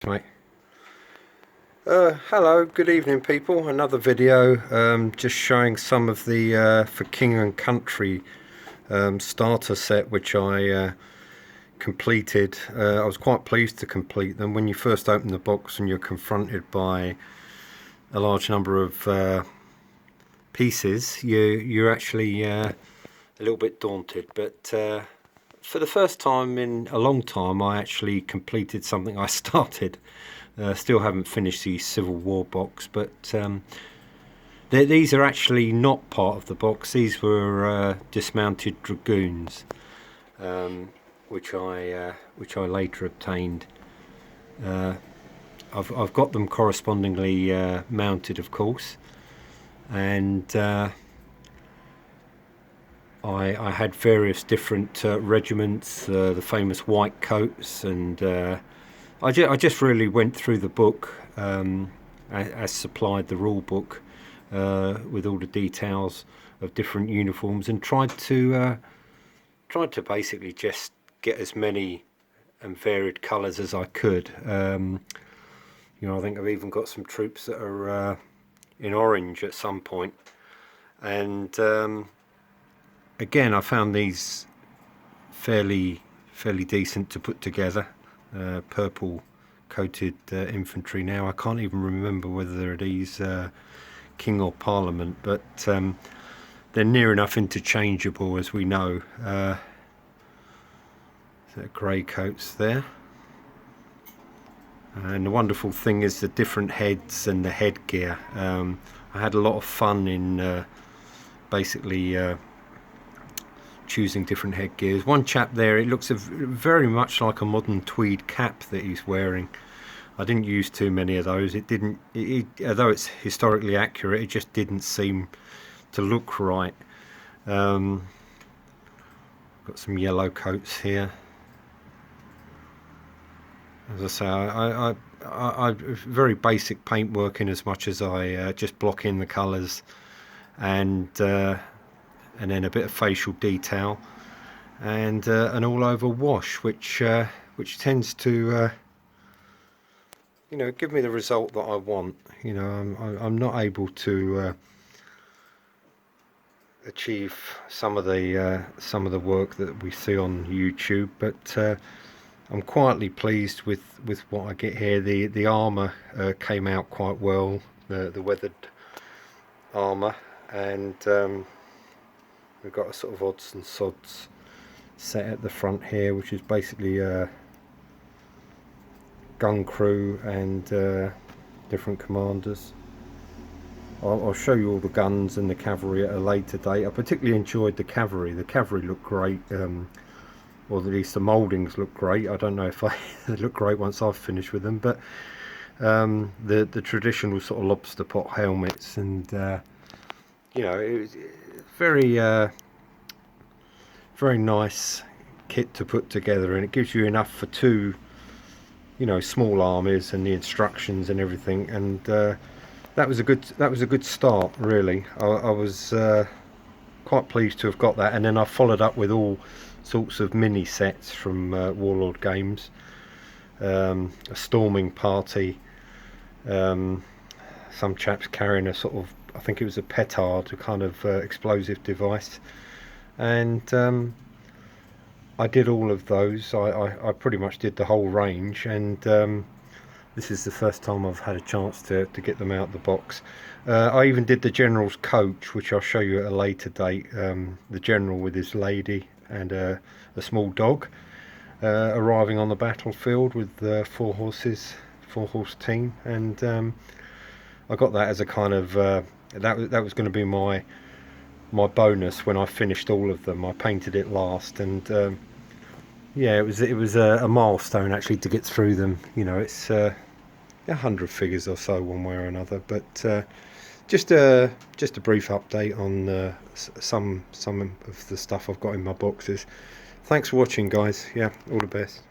Right. Hello, good evening people. Another video just showing some of the for King and Country starter set which I completed. I was quite pleased to complete them. When you first open the box and you're confronted by a large number of pieces, you're actually a little bit daunted, but for the first time in a long time I actually completed something I started. Still haven't finished the Civil War box, but these are actually not part of the box. These were dismounted dragoons, which I later obtained. I've got them correspondingly mounted, of course, and I had various different regiments, the famous white coats, and I just really went through the book as supplied, the rule book, with all the details of different uniforms, and tried to basically just get as many and varied colours as I could. You know, I think I've even got some troops that are in orange at some point, and again I found these fairly decent to put together. Purple coated infantry. Now I can't even remember whether these King or Parliament, but they're near enough interchangeable, as we know. Grey coats there, and the wonderful thing is the different heads and the headgear. I had a lot of fun in basically choosing different headgears. One chap there, it looks very much like a modern tweed cap that he's wearing. I didn't use too many of those. It didn't, although it's historically accurate, it just didn't seem to look right. Got some yellow coats here. As I say, I very basic paintwork in as much as I just block in the colours and then a bit of facial detail, and an all-over wash, which tends to you know, give me the result that I want. You know, I'm not able to achieve some of the work that we see on YouTube, but I'm quietly pleased with what I get here. The armour came out quite well, the weathered armour, and we've got a sort of odds and sods set at the front here, which is basically a gun crew and different commanders. I'll show you all the guns and the cavalry at a later date. I particularly enjoyed the cavalry. The cavalry looked great, or at least the mouldings look great. I don't know if they look great once I've finished with them, but the traditional sort of lobster pot helmets, and you know, it was very nice kit to put together, and it gives you enough for two, you know, small armies, and the instructions and everything, and that was a good start, really. I was quite pleased to have got that, and then I followed up with all sorts of mini sets from Warlord Games, a storming party, some chaps carrying a sort of, I think it was a petard, a kind of explosive device, and I did all of those. I pretty much did the whole range, and this is the first time I've had a chance to get them out of the box. I even did the General's coach, which I'll show you at a later date. The General with his lady and a small dog arriving on the battlefield with 4 horses, 4-horse team, and I got that as a kind of that was going to be my bonus when I finished all of them. I painted it last, and yeah, it was a milestone actually to get through them. You know, it's 100 figures or so one way or another, but just a brief update on some of the stuff I've got in my boxes. Thanks for watching, guys. Yeah, all the best.